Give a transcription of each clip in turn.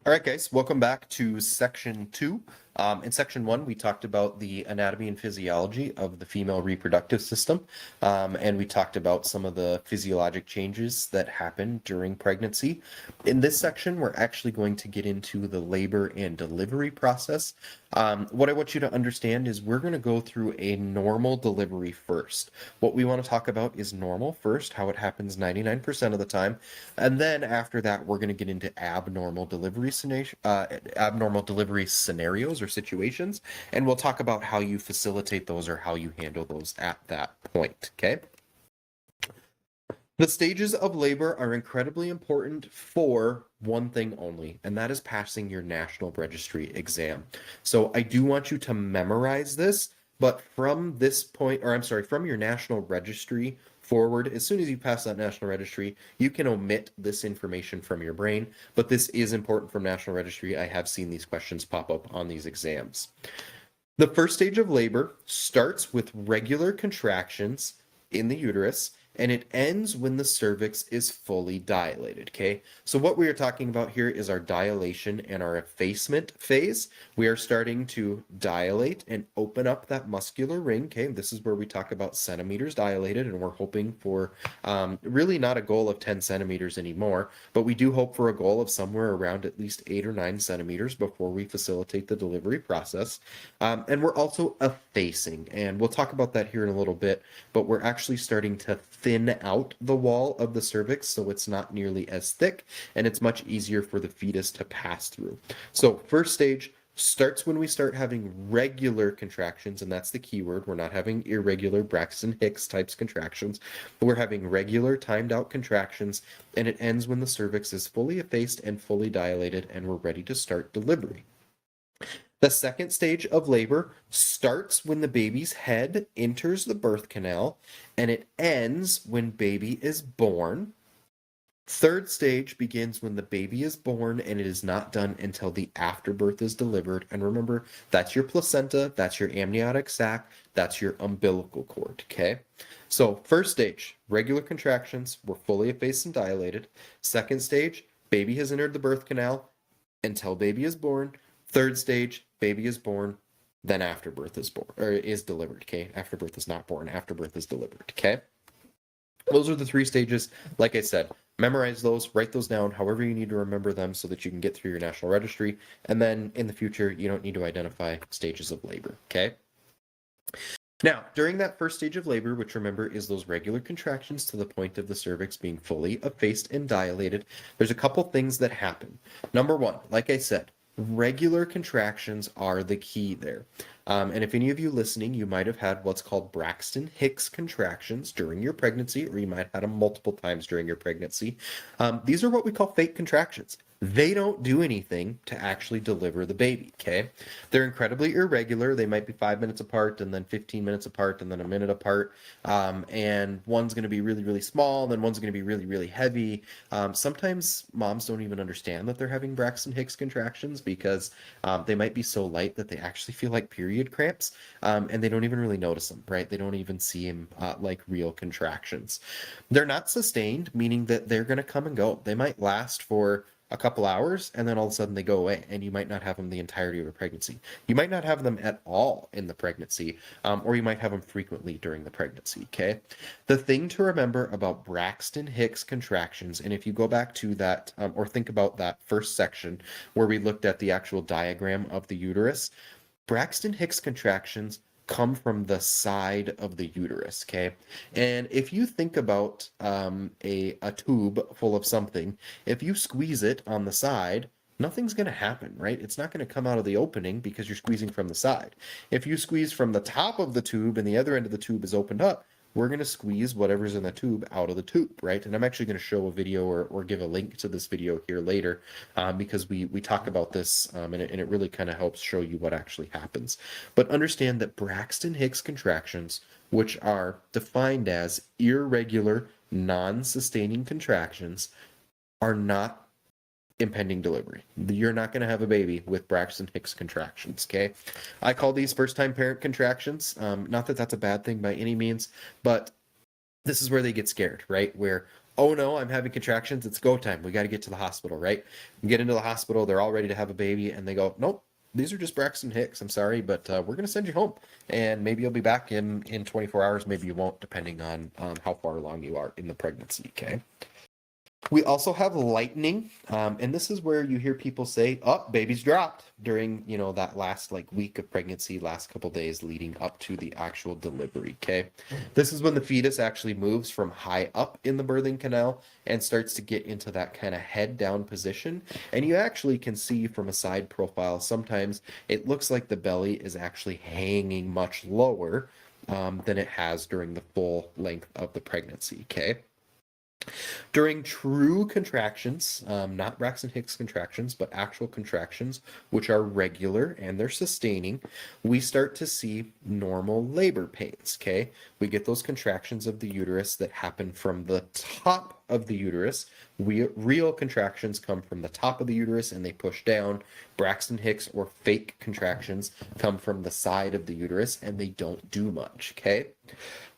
All right, guys, welcome back to section 2. In section 1, we talked about the anatomy and physiology of the female reproductive system, and we talked about some of the physiologic changes that happen during pregnancy. In this section, we're actually going to get into the labor and delivery process. What I want you to understand is we're going to go through a normal delivery first. What we want to talk about is normal first, how it happens 99% of the time, and then after that, we're going to get into abnormal delivery scenarios or situations, and we'll talk about how you facilitate those or how you handle those at that point, okay? The stages of labor are incredibly important for one thing only, and that is passing your National Registry exam. So I do want you to memorize this, but from this point, or I'm sorry, from your National Registry forward, as soon as you pass that National Registry, you can omit this information from your brain, but this is important from National Registry. I have seen these questions pop up on these exams. The first stage of labor starts with regular contractions in the uterus, and it ends when the cervix is fully dilated, okay? So what we are talking about here is our dilation and our effacement phase. We are starting to dilate and open up that muscular ring, okay? This is where we talk about centimeters dilated, and we're hoping for really not a goal of 10 centimeters anymore, but we do hope for a goal of somewhere around at least 8 or 9 centimeters before we facilitate the delivery process. And we're also effacing, and we'll talk about that here in a little bit, but we're actually starting to thin out the wall of the cervix so it's not nearly as thick, and it's much easier for the fetus to pass through. So first stage starts when we start having regular contractions, and that's the key word. We're not having irregular Braxton Hicks types contractions, but we're having regular timed out contractions, and it ends when the cervix is fully effaced and fully dilated, and we're ready to start delivery. The second stage of labor starts when the baby's head enters the birth canal, and it ends when baby is born. Third stage begins when the baby is born, and it is not done until the afterbirth is delivered. And remember, that's your placenta, that's your amniotic sac, that's your umbilical cord, okay? So first stage, regular contractions, we're fully effaced and dilated. Second stage, baby has entered the birth canal until baby is born. Third stage, baby is born, then afterbirth is born, or is delivered, okay? Afterbirth is not born, afterbirth is delivered, okay? Those are the 3 stages. Like I said, memorize those, write those down however you need to remember them so that you can get through your National Registry, and then in the future, you don't need to identify stages of labor, okay? Now, during that first stage of labor, which remember is those regular contractions to the point of the cervix being fully effaced and dilated, there's a couple things that happen. Number 1, like I said, regular contractions are the key there. And if any of you listening, you might have had what's called Braxton Hicks contractions during your pregnancy, or you might have had them multiple times during your pregnancy. These are what we call fake contractions. They don't do anything to actually deliver the baby, okay? They're incredibly irregular. They might be 5 minutes apart, and then 15 minutes apart, and then a minute apart. And one's going to be really, really small, and then one's going to be really, really heavy. Sometimes moms don't even understand that they're having Braxton Hicks contractions because they might be so light that they actually feel like period cramps, and they don't even really notice them, right? They don't even see them like real contractions. They're not sustained, meaning that they're going to come and go. They might last for a couple hours, and then all of a sudden they go away, and you might not have them the entirety of a pregnancy. You might not have them at all in the pregnancy, or you might have them frequently during the pregnancy, okay? The thing to remember about Braxton Hicks contractions, and if you go back to that, or think about that first section where we looked at the actual diagram of the uterus, Braxton Hicks contractions come from the side of the uterus, okay? And if you think about a tube full of something, if you squeeze it on the side, nothing's going to happen, right? It's not going to come out of the opening because you're squeezing from the side. If you squeeze from the top of the tube and the other end of the tube is opened up, we're going to squeeze whatever's in the tube out of the tube, right? And I'm actually going to show a video or give a link to this video here later because we talk about this and it really kind of helps show you what actually happens. But understand that Braxton Hicks contractions, which are defined as irregular, non-sustaining contractions, are not impending delivery. You're not going to have a baby with Braxton Hicks contractions, okay? I call these first-time parent contractions. Not that that's a bad thing by any means, but this is where they get scared, right? Where oh no, I'm having contractions. It's go time. We got to get to the hospital, right? We get into the hospital. They're all ready to have a baby. And they go, nope, these are just Braxton Hicks. I'm sorry, but we're going to send you home. And maybe you'll be back in 24 hours. Maybe you won't, depending on how far along you are in the pregnancy, okay? We also have lightning, and this is where you hear people say, "Oh, baby's dropped," during that last like week of pregnancy, last couple days leading up to the actual delivery. Okay, this is when the fetus actually moves from high up in the birthing canal and starts to get into that kind of head down position, and you actually can see from a side profile sometimes it looks like the belly is actually hanging much lower than it has during the full length of the pregnancy. Okay. During true contractions, not Braxton Hicks contractions, but actual contractions, which are regular and they're sustaining, we start to see normal labor pains. Okay, we get those contractions of the uterus that happen from the top of the uterus. Real contractions come from the top of the uterus and they push down. Braxton Hicks or fake contractions come from the side of the uterus and they don't do much. Okay.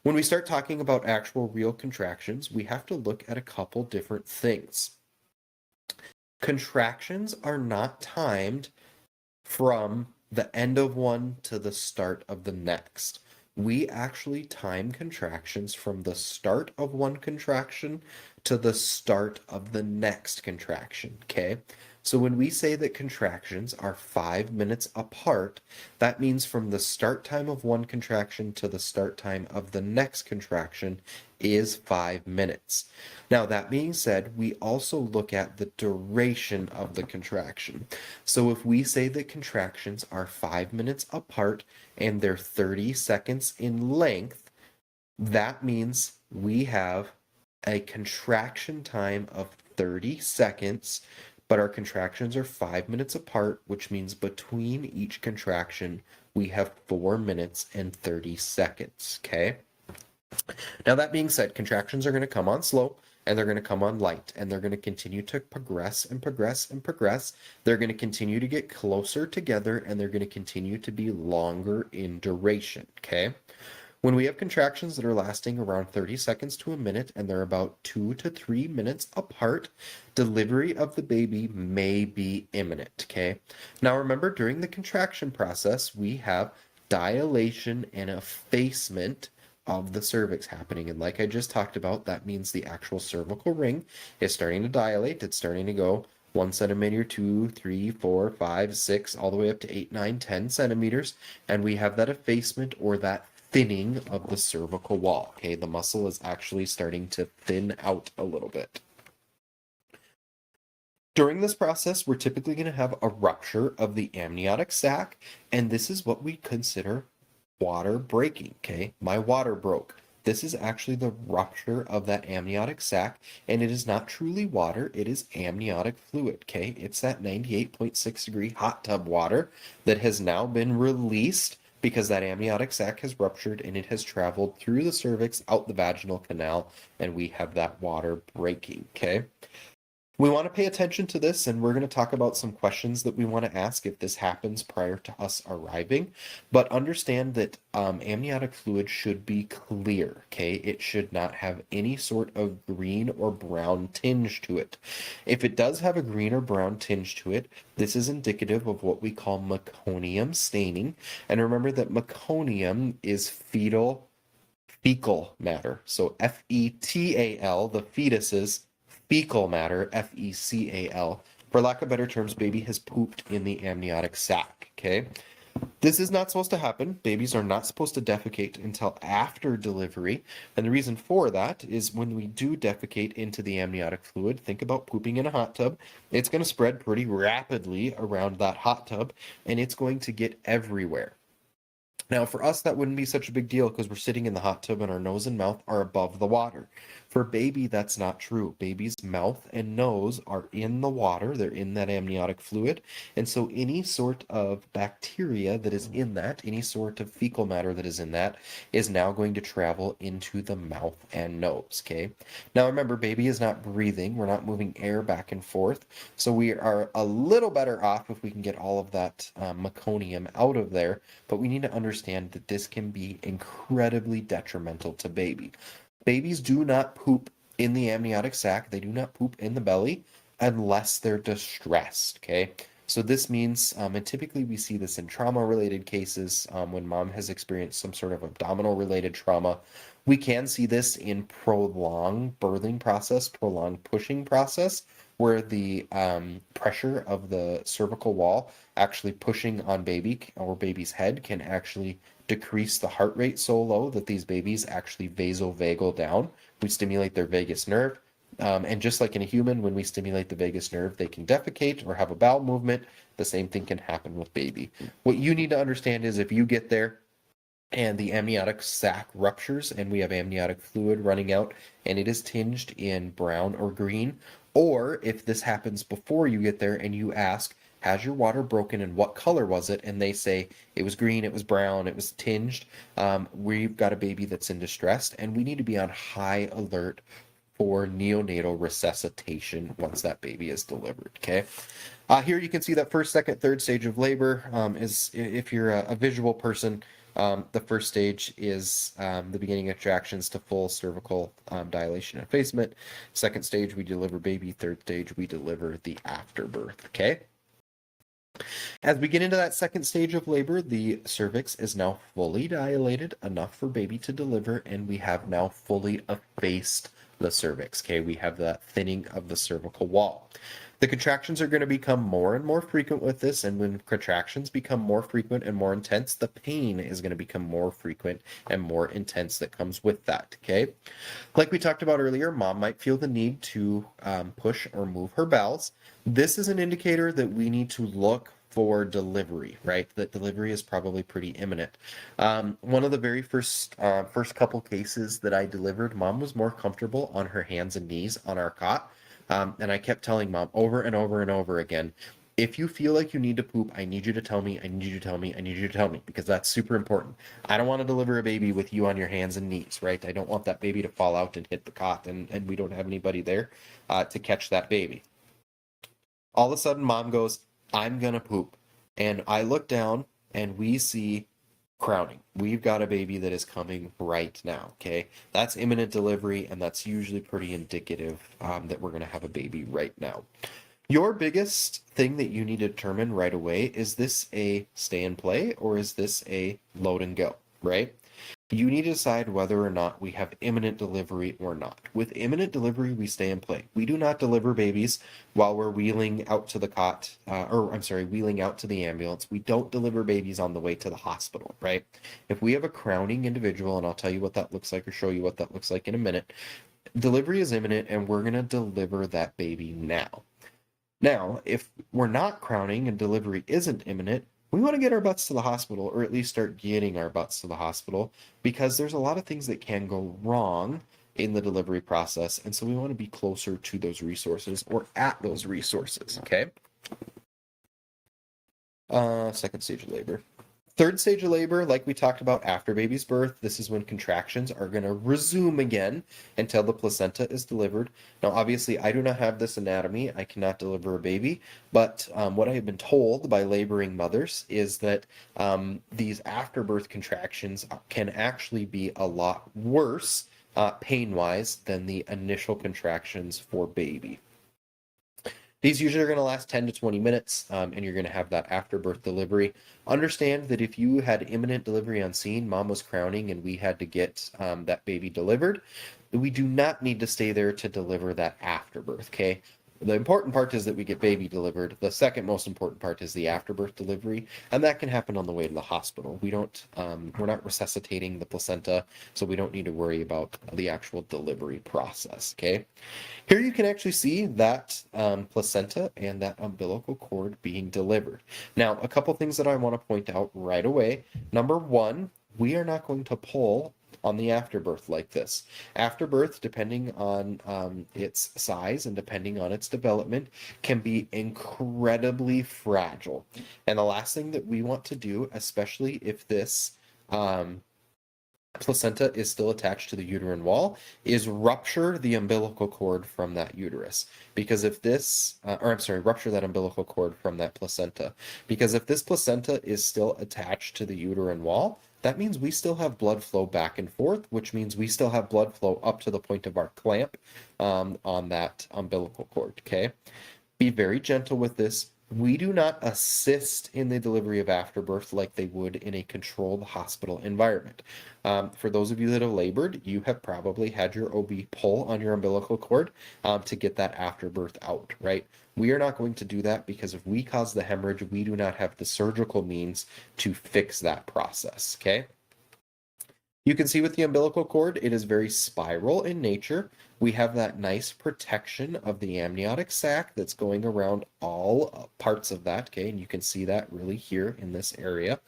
When we start talking about actual real contractions, we have to look at a couple different things. Contractions are not timed from the end of one to the start of the next. We actually time contractions from the start of one contraction to the start of the next contraction, okay? So when we say that contractions are 5 minutes apart, that means from the start time of one contraction to the start time of the next contraction is 5 minutes. Now, that being said, we also look at the duration of the contraction. So if we say that contractions are 5 minutes apart and they're 30 seconds in length, that means we have a contraction time of 30 seconds, but our contractions are 5 minutes apart, which means between each contraction, we have 4 minutes and 30 seconds, okay? Now, that being said, contractions are going to come on slow and they're going to come on light and they're going to continue to progress and progress and progress. They're going to continue to get closer together and they're going to continue to be longer in duration, okay? When we have contractions that are lasting around 30 seconds to a minute and they're about 2 to 3 minutes apart, delivery of the baby may be imminent, okay? Now remember, during the contraction process, we have dilation and effacement of the cervix happening. And like I just talked about, that means the actual cervical ring is starting to dilate. It's starting to go 1 centimeter, 2, 3, 4, 5, 6, all the way up to 8, 9, 10 centimeters. And we have that effacement or that thinning of the cervical wall. Okay, the muscle is actually starting to thin out a little bit. During this process, we're typically going to have a rupture of the amniotic sac, and this is what we consider water breaking. Okay, my water broke. This is actually the rupture of that amniotic sac, and it is not truly water, it is amniotic fluid, okay? It's that 98.6 degree hot tub water that has now been released because that amniotic sac has ruptured and it has traveled through the cervix, out the vaginal canal, and we have that water breaking, okay? We want to pay attention to this, and we're going to talk about some questions that we want to ask if this happens prior to us arriving. But understand that amniotic fluid should be clear, okay? It should not have any sort of green or brown tinge to it. If it does have a green or brown tinge to it, this is indicative of what we call meconium staining. And remember that meconium is fecal matter. So fetal, the fetus's fecal matter, fecal. For lack of better terms, baby has pooped in the amniotic sac, okay? This is not supposed to happen. Babies are not supposed to defecate until after delivery. And the reason for that is when we do defecate into the amniotic fluid, think about pooping in a hot tub. It's going to spread pretty rapidly around that hot tub, and it's going to get everywhere. Now, for us, that wouldn't be such a big deal because we're sitting in the hot tub and our nose and mouth are above the water. For baby, that's not true. Baby's mouth and nose are in the water. They're in that amniotic fluid. And so any sort of bacteria that is in that, any sort of fecal matter that is in that, is now going to travel into the mouth and nose, okay? Now, remember, baby is not breathing. We're not moving air back and forth. So we are a little better off if we can get all of that meconium out of there. But we need to understand that this can be incredibly detrimental to baby. Babies do not poop in the amniotic sac. They do not poop in the belly unless they're distressed, okay? So this means, and typically we see this in trauma-related cases, when mom has experienced some sort of abdominal-related trauma. We can see this in prolonged birthing process, prolonged pushing process, where the pressure of the cervical wall actually pushing on baby or baby's head can actually decrease the heart rate so low that these babies actually vasovagal down. We stimulate their vagus nerve. And just like in a human, when we stimulate the vagus nerve, they can defecate or have a bowel movement. The same thing can happen with baby. What you need to understand is if you get there and the amniotic sac ruptures and we have amniotic fluid running out and it is tinged in brown or green, or if this happens before you get there and you ask, has your water broken and what color was it? And they say it was green, it was brown, it was tinged. We've got a baby that's in distress and we need to be on high alert for neonatal resuscitation once that baby is delivered, okay? Here you can see that first, second, third stage of labor is, if you're a visual person, the first stage is the beginning contractions to full cervical dilation and effacement. Second stage, we deliver baby. Third stage, we deliver the afterbirth, okay? As we get into that second stage of labor, the cervix is now fully dilated enough for baby to deliver, and we have now fully effaced the cervix, okay? We have the thinning of the cervical wall. The contractions are going to become more and more frequent with this, and when contractions become more frequent and more intense, the pain is going to become more frequent and more intense that comes with that, okay? Like we talked about earlier, mom might feel the need to push or move her bowels. This is an indicator that we need to look for delivery, right? That delivery is probably pretty imminent. One of the very first couple cases that I delivered, mom was more comfortable on her hands and knees on our cot. And I kept telling mom over and over and over again, if you feel like you need to poop, I need you to tell me, I need you to tell me, I need you to tell me, because that's super important. I don't want to deliver a baby with you on your hands and knees, right? I don't want that baby to fall out and hit the cot, and we don't have anybody there to catch that baby. All of a sudden, mom goes, I'm gonna poop. And I look down and we see crowning. We've got a baby that is coming right now, okay? That's imminent delivery, and that's usually pretty indicative that we're gonna have a baby right now. Your biggest thing that you need to determine right away, is this a stay and play or is this a load and go, right? You need to decide whether or not we have imminent delivery or not. With imminent delivery, we stay and play. We do not deliver babies while we're wheeling out to the cot, wheeling out to the ambulance. We don't deliver babies on the way to the hospital, right? If we have a crowning individual, and I'll tell you what that looks like or show you what that looks like in a minute, delivery is imminent and we're going to deliver that baby now. Now, if we're not crowning and delivery isn't imminent, we want to get our butts to the hospital, or at least start getting our butts to the hospital, because there's a lot of things that can go wrong in the delivery process. And so we want to be closer to those resources or at those resources, okay? Second stage of labor. Third stage of labor, like we talked about after baby's birth, this is when contractions are going to resume again until the placenta is delivered. Now, obviously, I do not have this anatomy. I cannot deliver a baby, but what I have been told by laboring mothers is that these afterbirth contractions can actually be a lot worse pain-wise than the initial contractions for baby. These usually are going to last 10 to 20 minutes, and you're going to have that afterbirth delivery. Understand that if you had imminent delivery on scene, mom was crowning, and we had to get that baby delivered, we do not need to stay there to deliver that afterbirth, okay? The important part is that we get baby delivered. The second most important part is the afterbirth delivery, and that can happen on the way to the hospital. We're not resuscitating the placenta, so we don't need to worry about the actual delivery process, okay? Here you can actually see that placenta and that umbilical cord being delivered. Now, a couple things that I want to point out right away. Number one, we are not going to pull on the afterbirth like this. Afterbirth, depending on its size and depending on its development, can be incredibly fragile. And the last thing that we want to do, especially if this placenta is still attached to the uterine wall, is rupture the umbilical cord from that uterus. Because if this, rupture that umbilical cord from that placenta. Because if this placenta is still attached to the uterine wall, that means we still have blood flow back and forth, which means we still have blood flow up to the point of our clamp on that umbilical cord, okay? Be very gentle with this. We do not assist in the delivery of afterbirth like they would in a controlled hospital environment. For those of you that have labored, you have probably had your OB pull on your umbilical cord to get that afterbirth out, right? We are not going to do that because if we cause the hemorrhage, we do not have the surgical means to fix that process, okay? You can see with the umbilical cord, it is very spiral in nature. We have that nice protection of the amniotic sac that's going around all parts of that, okay? And you can see that really here in this area.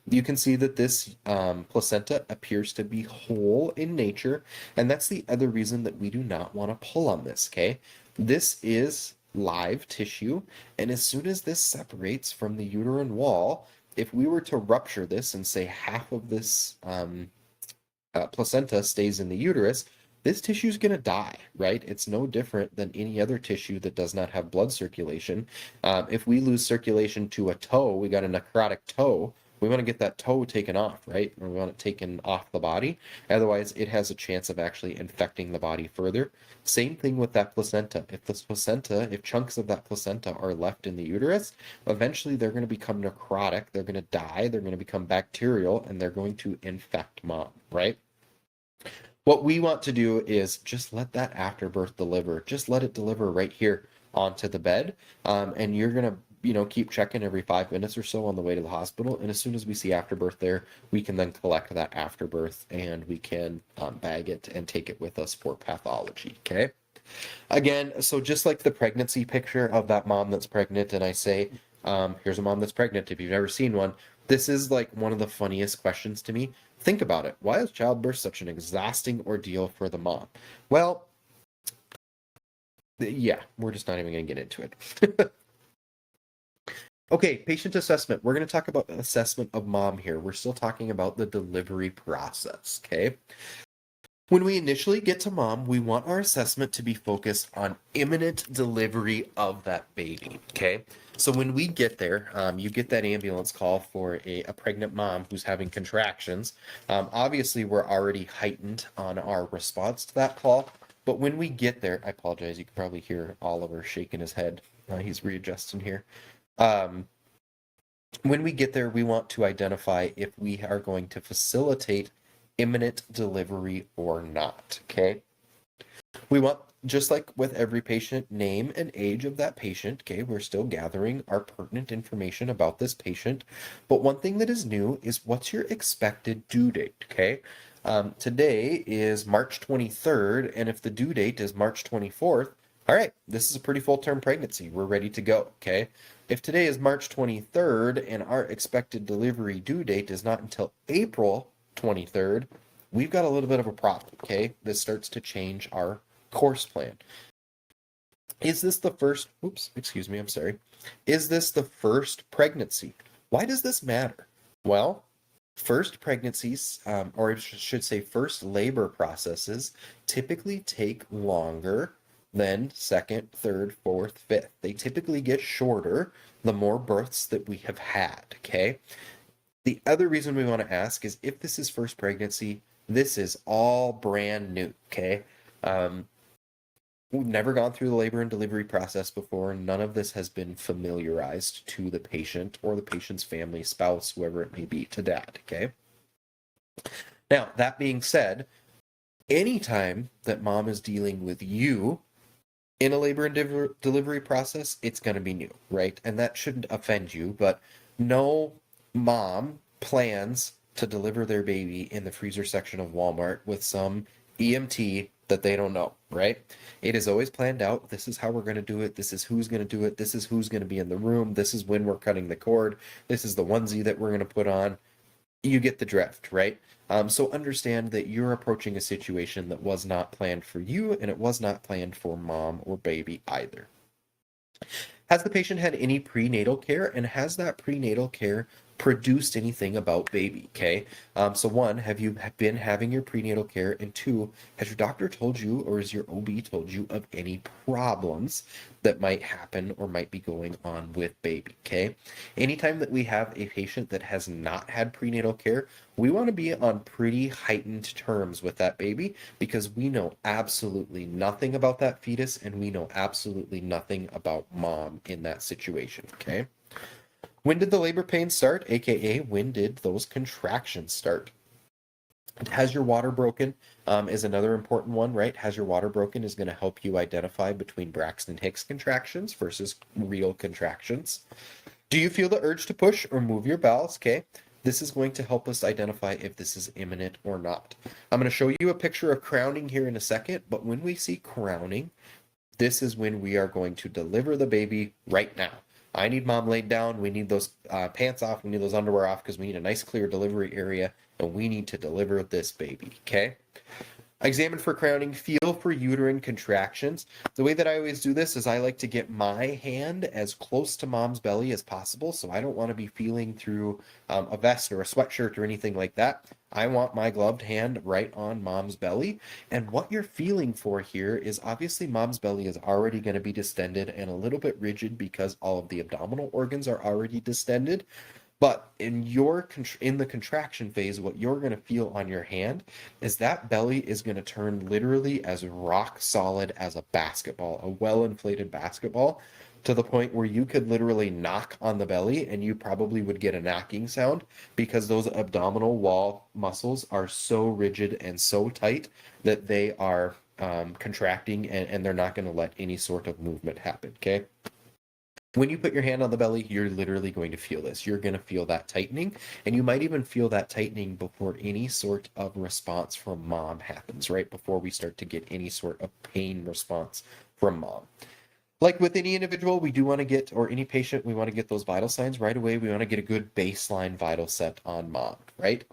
You can see that this placenta appears to be whole in nature, and that's the other reason that we do not want to pull on this, okay? This is live tissue, and as soon as this separates from the uterine wall, if we were to rupture this and say half of this placenta stays in the uterus, this tissue is going to die, right? It's no different than any other tissue that does not have blood circulation. If we lose circulation to a toe, we got a necrotic toe, we want to get that toe taken off, right? Or we want it taken off the body. Otherwise, it has a chance of actually infecting the body further. Same thing with that placenta. If chunks of that placenta are left in the uterus, eventually they're going to become necrotic, they're going to die, they're going to become bacterial, and they're going to infect mom, right? What we want to do is just let that afterbirth deliver. Just let it deliver right here onto the bed. And you're going to, keep checking every 5 minutes or so on the way to the hospital. And as soon as we see afterbirth there, we can then collect that afterbirth and we can bag it and take it with us for pathology. Okay. Again, so just like the pregnancy picture of that mom that's pregnant, and I say, here's a mom that's pregnant. If you've never seen one, this is like one of the funniest questions to me. Think about it. Why is childbirth such an exhausting ordeal for the mom? Well, yeah, we're just not even going to get into it. Okay, patient assessment. We're going to talk about assessment of mom here. We're still talking about the delivery process, okay? When we initially get to mom, we want our assessment to be focused on imminent delivery of that baby, okay? So when we get there, you get that ambulance call for a pregnant mom who's having contractions. Obviously, we're already heightened on our response to that call, but when we get there, I apologize, you can probably hear Oliver shaking his head. He's readjusting here. When we get there, we want to identify if we are going to facilitate imminent delivery or not, okay? We want, just like with every patient, name and age of that patient, okay? We're still gathering our pertinent information about this patient, but one thing that is new is what's your expected due date, okay? Today is March 23rd, and if the due date is March 24th, all right, this is a pretty full-term pregnancy. We're ready to go, okay? If today is March 23rd and our expected delivery due date is not until April 23rd, we've got a little bit of a problem, okay? This starts to change our course plan. Is this the first, Is this the first pregnancy? Why does this matter? Well, first pregnancies, or I should say first labor processes, typically take longer than second, third, fourth, fifth. They typically get shorter the more births that we have had, okay? The other reason we want to ask is if this is first pregnancy, this is all brand new, okay? We've never gone through the labor and delivery process before. None of this has been familiarized to the patient or the patient's family, spouse, whoever it may be, to that, okay? Now, that being said, anytime that mom is dealing with you in a labor and delivery process, it's going to be new, right? And that shouldn't offend you, but no mom plans to deliver their baby in the freezer section of Walmart with some EMT that they don't know, right? It is always planned out. This is how we're going to do it. This is who's going to do it. This is who's going to be in the room. This is when we're cutting the cord. This is the onesie that we're going to put on. You get the drift, right? So understand that you're approaching a situation that was not planned for you, and it was not planned for mom or baby either. Has the patient had any prenatal care, and has that prenatal care produced anything about baby, okay? So one, have you been having your prenatal care? And two, has your doctor told you or has your OB told you of any problems that might happen or might be going on with baby, okay? Anytime that we have a patient that has not had prenatal care, we want to be on pretty heightened terms with that baby because we know absolutely nothing about that fetus and we know absolutely nothing about mom in that situation, okay? When did the labor pains start? AKA, when did those contractions start? Has your water broken is another important one, right? Has your water broken is going to help you identify between Braxton Hicks contractions versus real contractions. Do you feel the urge to push or move your bowels? Okay. This is going to help us identify if this is imminent or not. I'm going to show you a picture of crowning here in a second, but when we see crowning, this is when we are going to deliver the baby right now. I need mom laid down. We need those pants off. We need those underwear off because we need a nice clear delivery area and we need to deliver this baby, okay? Examine for crowning, feel for uterine contractions. The way that I always do this is I like to get my hand as close to mom's belly as possible. So I don't want to be feeling through a vest or a sweatshirt or anything like that. I want my gloved hand right on mom's belly. And what you're feeling for here is obviously mom's belly is already going to be distended and a little bit rigid because all of the abdominal organs are already distended. But in the contraction phase, what you're going to feel on your hand is that belly is going to turn literally as rock solid as a basketball, a well-inflated basketball, to the point where you could literally knock on the belly and you probably would get a knocking sound because those abdominal wall muscles are so rigid and so tight that they are contracting and they're not going to let any sort of movement happen, okay? When you put your hand on the belly, you're literally going to feel this. You're going to feel that tightening, and you might even feel that tightening before any sort of response from mom happens, right? Before we start to get any sort of pain response from mom. Like with any individual, we do want to get, or any patient, we want to get those vital signs right away. We want to get a good baseline vital set on mom, right?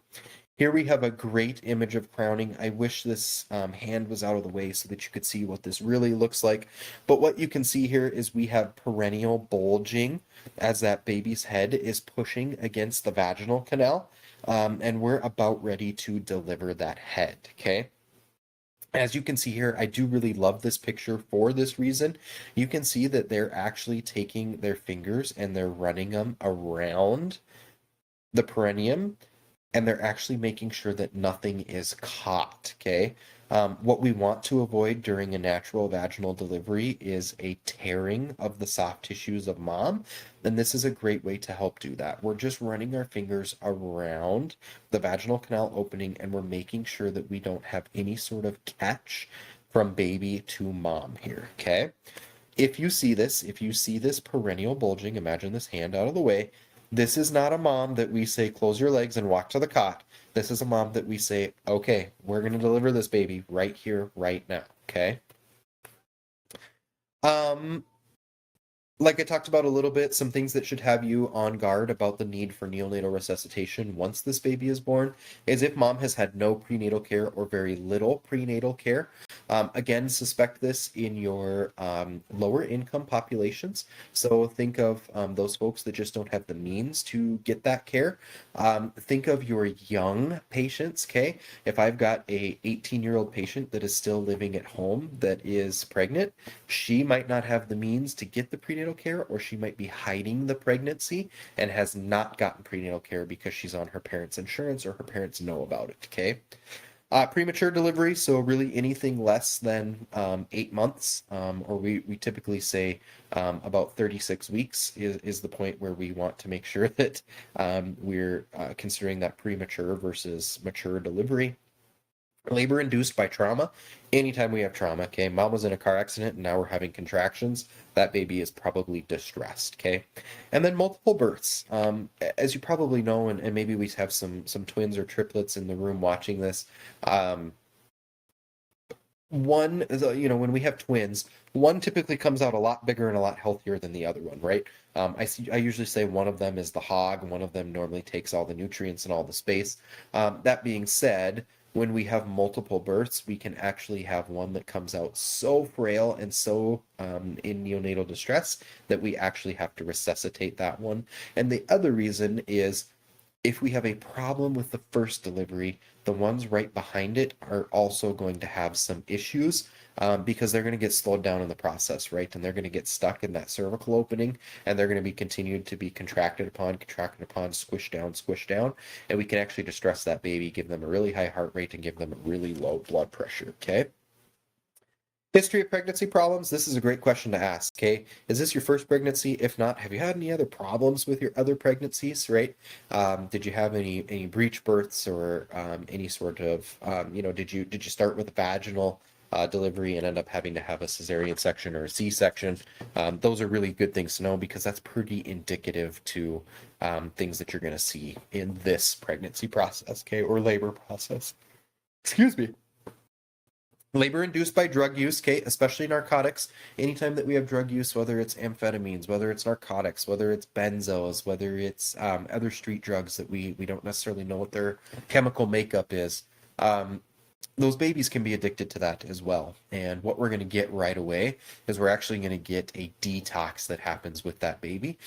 Here we have a great image of crowning. I wish this hand was out of the way so that you could see what this really looks like. But what you can see here is we have perineal bulging as that baby's head is pushing against the vaginal canal. And we're about ready to deliver that head, okay? As you can see here, I do really love this picture for this reason. You can see that they're actually taking their fingers and they're running them around the perineum and they're actually making sure that nothing is caught, okay? What we want to avoid during a natural vaginal delivery is a tearing of the soft tissues of mom, and this is a great way to help do that. We're just running our fingers around the vaginal canal opening, and we're making sure that we don't have any sort of catch from baby to mom here, okay? If you see this perineal bulging, imagine this hand out of the way. This is not a mom that we say, close your legs and walk to the cot. This is a mom that we say, okay, we're going to deliver this baby right here, right now, okay? Like I talked about a little bit, some things that should have you on guard about the need for neonatal resuscitation once this baby is born is if mom has had no prenatal care or very little prenatal care. Again, suspect this in your lower income populations. So think of those folks that just don't have the means to get that care. Think of your young patients, okay? If I've got a 18-year-old patient that is still living at home that is pregnant, she might not have the means to get the prenatal care, or she might be hiding the pregnancy and has not gotten prenatal care because she's on her parents' insurance or her parents know about it, okay? Premature delivery, so really anything less than 8 months, or we typically say about 36 weeks is the point where we want to make sure that we're considering that premature versus mature delivery. Labor induced by trauma. Anytime we have trauma, okay, mom was in a car accident and now we're having contractions, that baby is probably distressed, okay? And then multiple births. As you probably know, and maybe we have some twins or triplets in the room watching this. One, when we have twins, one typically comes out a lot bigger and a lot healthier than the other one, right? I usually say one of them is the hog, one of them normally takes all the nutrients and all the space. That being said, when we have multiple births, we can actually have one that comes out so frail and so in neonatal distress that we actually have to resuscitate that one. And the other reason is if we have a problem with the first delivery, the ones right behind it are also going to have some issues because they're going to get slowed down in the process, right? And they're going to get stuck in that cervical opening, and they're going to be continued to be contracted upon, squished down, and we can actually distress that baby, give them a really high heart rate, and give them a really low blood pressure, okay? History of pregnancy problems. This is a great question to ask. Okay, is this your first pregnancy? If not, have you had any other problems with your other pregnancies? Right? Did you have any breech births or any sort of did you start with a vaginal delivery and end up having to have a cesarean section or a C-section? Those are really good things to know because that's pretty indicative to things that you're going to see in this pregnancy process, okay, or labor process. Excuse me. Labor induced by drug use, okay, especially narcotics. Anytime that we have drug use, whether it's amphetamines, whether it's narcotics, whether it's benzos, whether it's other street drugs that we don't necessarily know what their chemical makeup is, those babies can be addicted to that as well. And what we're going to get right away is we're actually going to get a detox that happens with that baby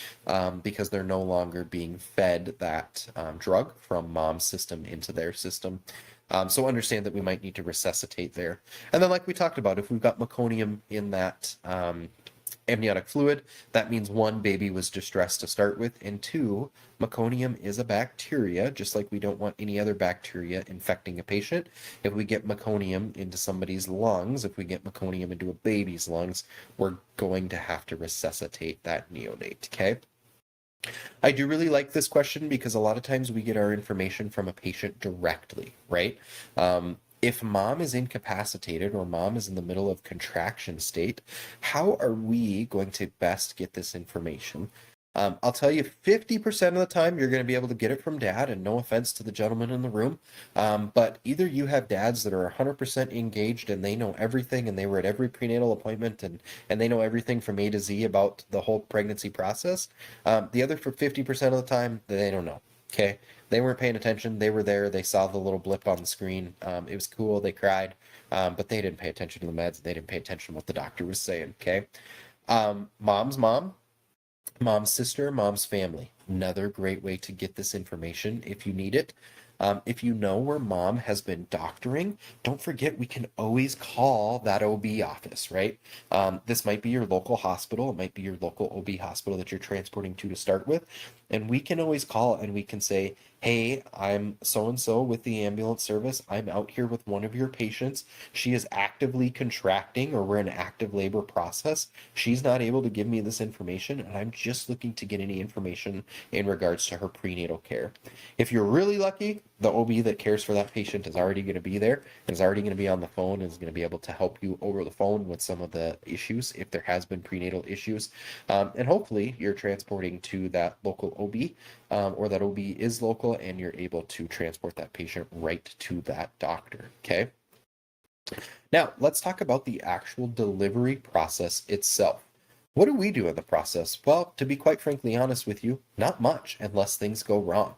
because they're no longer being fed that drug from mom's system into their system. So understand that we might need to resuscitate there. And then like we talked about, if we've got meconium in that amniotic fluid, that means one, baby was distressed to start with, and two, meconium is a bacteria, just like we don't want any other bacteria infecting a patient. If we get meconium into somebody's lungs, if we get meconium into a baby's lungs, we're going to have to resuscitate that neonate, okay? I do really like this question because a lot of times we get our information from a patient directly, right? If mom is incapacitated or mom is in the middle of contraction state, how are we going to best get this information? I'll tell you, 50% of the time you're going to be able to get it from dad, and no offense to the gentleman in the room, but either you have dads that are 100% engaged and they know everything and they were at every prenatal appointment and they know everything from A to Z about the whole pregnancy process. The other for 50% of the time, they don't know. Okay, they weren't paying attention. They were there. They saw the little blip on the screen. It was cool. They cried, but they didn't pay attention to the meds. They didn't pay attention to what the doctor was saying. Okay, mom's mom. Mom's sister, mom's family. Another great way to get this information if you need it. If you know where mom has been doctoring, don't forget we can always call that OB office, right? This might be your local hospital. It might be your local OB hospital that you're transporting to start with. And we can always call and we can say, hey, I'm so-and-so with the ambulance service. I'm out here with one of your patients. She is actively contracting or we're in active labor process. She's not able to give me this information and I'm just looking to get any information in regards to her prenatal care. If you're really lucky, the OB that cares for that patient is already going to be there and is already going to be on the phone and is going to be able to help you over the phone with some of the issues if there has been prenatal issues. And hopefully you're transporting to that local OB or that OB is local and you're able to transport that patient right to that doctor, okay? Now, let's talk about the actual delivery process itself. What do we do in the process? Well, to be quite frankly honest with you, not much unless things go wrong.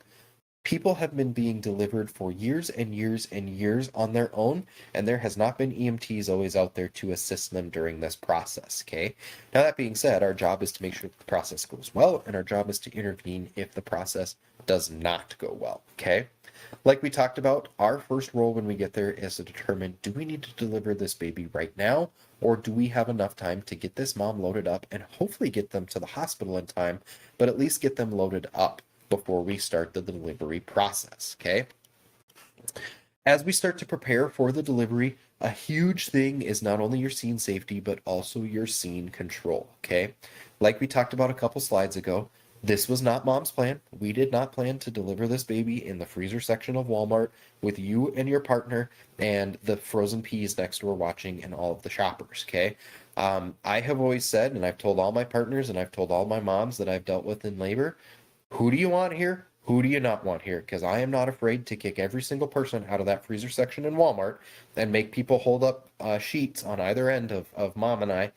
People have been being delivered for years and years and years on their own, and there has not been EMTs always out there to assist them during this process, okay? Now, that being said, our job is to make sure that the process goes well, and our job is to intervene if the process does not go well, okay? Like we talked about, our first role when we get there is to determine, do we need to deliver this baby right now, or do we have enough time to get this mom loaded up and hopefully get them to the hospital in time, but at least get them loaded up before we start the delivery process, okay? As we start to prepare for the delivery, a huge thing is not only your scene safety, but also your scene control, okay? Like we talked about a couple slides ago, this was not mom's plan. We did not plan to deliver this baby in the freezer section of Walmart with you and your partner and the frozen peas next door watching and all of the shoppers, okay? I have always said, and I've told all my partners and I've told all my moms that I've dealt with in labor, who do you want here? Who do you not want here? Because I am not afraid to kick every single person out of that freezer section in Walmart and make people hold up sheets on either end of mom and I,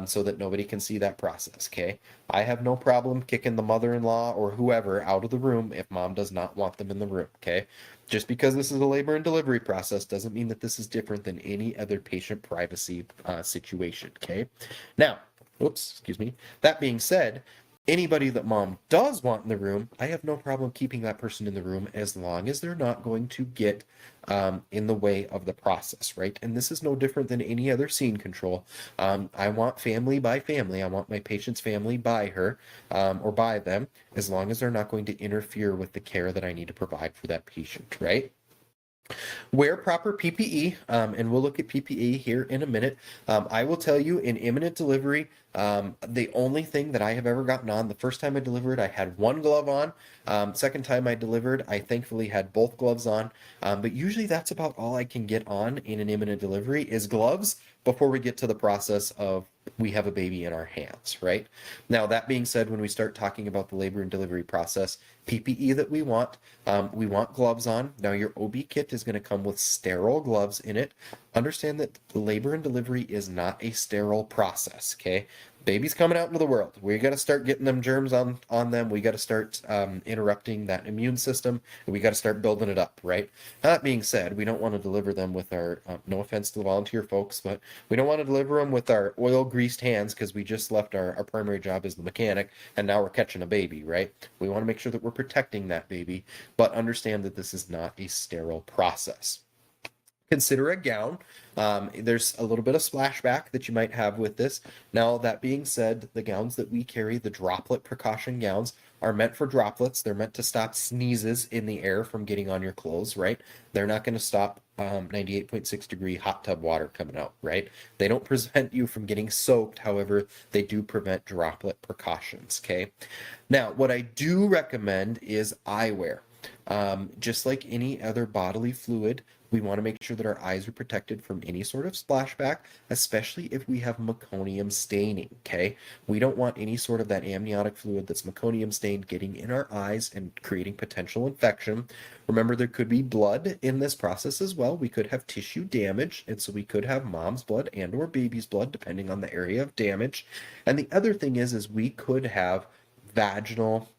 so that nobody can see that process, okay? I have no problem kicking the mother-in-law or whoever out of the room if mom does not want them in the room, okay? Just because this is a labor and delivery process doesn't mean that this is different than any other patient privacy situation, okay? Now, oops, excuse me. That being said, anybody that mom does want in the room, I have no problem keeping that person in the room as long as they're not going to get in the way of the process, right? And this is no different than any other scene control. I want family by family. I want my patient's family by her or by them, as long as they're not going to interfere with the care that I need to provide for that patient, right? Wear proper PPE, and we'll look at PPE here in a minute. I will tell you in imminent delivery, the only thing that I have ever gotten on, the first time I delivered, I had one glove on. Second time I delivered, I thankfully had both gloves on. But usually that's about all I can get on in an imminent delivery is gloves before we get to the process of we have a baby in our hands, right? Now, that being said, when we start talking about the labor and delivery process, PPE that we want gloves on. Now, your OB kit is going to come with sterile gloves in it. Understand that labor and delivery is not a sterile process, okay? Baby's coming out into the world. We got to start getting them germs on them. We got to start interrupting that immune system, and we got to start building it up, right? That being said, we don't want to deliver them with our, no offense to the volunteer folks, but we don't want to deliver them with our oil greased hands because we just left our primary job as the mechanic, and now we're catching a baby, right? We want to make sure that we're protecting that baby, but understand that this is not a sterile process. Consider a gown. There's a little bit of splashback that you might have with this. Now, that being said, the gowns that we carry, the droplet precaution gowns, are meant for droplets. They're meant to stop sneezes in the air from getting on your clothes, right? They're not going to stop 98.6-degree hot tub water coming out, right? They don't prevent you from getting soaked. However, they do prevent droplet precautions, okay? Now, what I do recommend is eyewear. Just like any other bodily fluid, we want to make sure that our eyes are protected from any sort of splashback, especially if we have meconium staining, okay? We don't want any sort of that amniotic fluid that's meconium stained getting in our eyes and creating potential infection. Remember, there could be blood in this process as well. We could have tissue damage, and so we could have mom's blood and or baby's blood, depending on the area of damage. And the other thing is we could have vaginal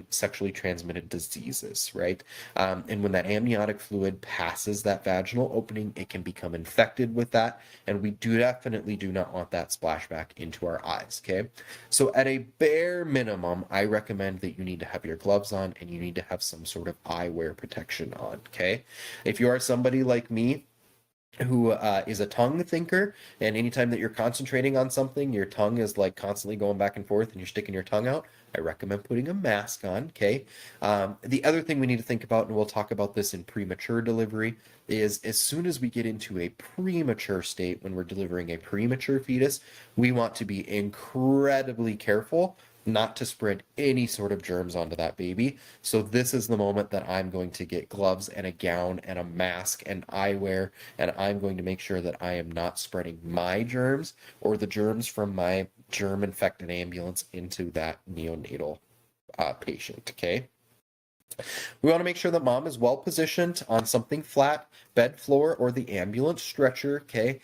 sexually transmitted diseases, right? And when that amniotic fluid passes that vaginal opening, it can become infected with that, and we definitely do not want that splashback into our eyes, okay? So at a bare minimum, I recommend that you need to have your gloves on and you need to have some sort of eyewear protection on, okay? If you are somebody like me, who is a tongue thinker, and anytime that you're concentrating on something, your tongue is like constantly going back and forth and you're sticking your tongue out, I recommend putting a mask on, okay? The other thing we need to think about, and we'll talk about this in premature delivery, is as soon as we get into a premature state, when we're delivering a premature fetus, we want to be incredibly careful not to spread any sort of germs onto that baby. So this is the moment that I'm going to get gloves and a gown and a mask and eyewear, and I'm going to make sure that I am not spreading my germs or the germs from my germ-infected ambulance into that neonatal patient, okay? We want to make sure that mom is well positioned on something flat, bed floor, or the ambulance stretcher, okay?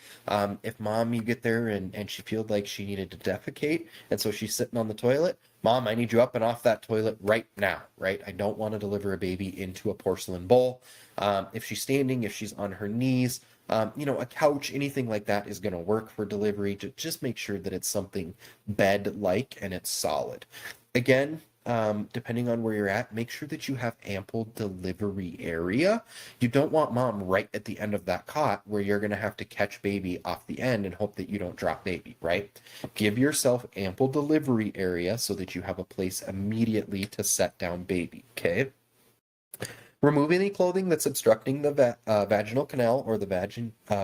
If mom, you get there and she feels like she needed to defecate, and so she's sitting on the toilet, mom, I need you up and off that toilet right now, right? I don't want to deliver a baby into a porcelain bowl. If she's standing, if she's on her knees, a couch, anything like that is going to work for delivery. Just make sure that it's something bed-like and it's solid. Again, depending on where you're at, make sure that you have ample delivery area. You don't want mom right at the end of that cot where you're going to have to catch baby off the end and hope that you don't drop baby, right? Give yourself ample delivery area so that you have a place immediately to set down baby, okay? Remove any clothing that's obstructing the vaginal canal or the